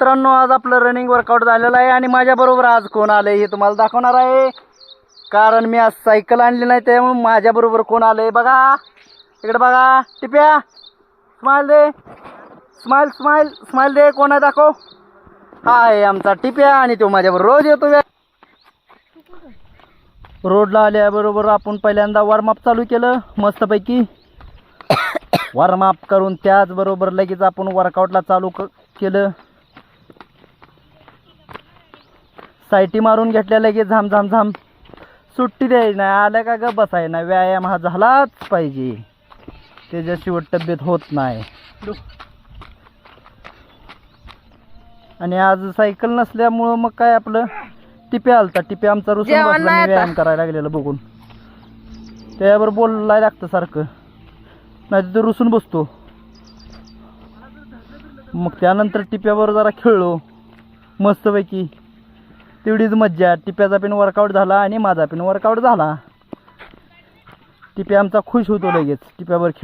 मित्रांनो, आज आपलं रनिंग वर्कआउट झालेलं आहे आणि माझ्याबरोबर आज कोण आलंय हे तुम्हाला दाखवणार आहे. कारण मी आज सायकल आणली नाही, त्यामुळे माझ्याबरोबर कोण आलंय बघा. इकडे बघा, टिप्या स्माइल दे, स्माइल स्माइल स्माइल दे. कोण आहे दाखव. हा आहे आमचा टिप्या आणि तो माझ्याबरोबर रोज येतो. रोडला आल्याबरोबर आपण पहिल्यांदा वॉर्मअप चालू केलं मस्तपैकी. वॉर्मअप करून त्याचबरोबर लगेच आपण वर्कआउटला चालू केलं. सायटी मारून घेतल्या लगेच झाम झाम झाम. सुट्टी द्यायची नाही, आल्या का ग बसाय ना. व्यायाम हा झालाच पाहिजे, त्याच्याशिवाय तब्येत होत नाही. आणि आज सायकल नसल्यामुळं मग काय आपलं टिप्या आलता. टिप्या आमचा रुसून बसला मी व्यायाम करायला लागलेला बघून. त्यावर बोलायला लागतं सारखं, नाही तर रुसून बसतो. मग त्यानंतर टिप्यावर जरा खेळलो मस्तपैकी. तेवढीच मज्जा. टिप्याचा पण वर्कआउट झाला आणि माझा पण वर्कआउट झाला. टिप्या आमचा खुश होतो लगेच टिप्यावर खेळ.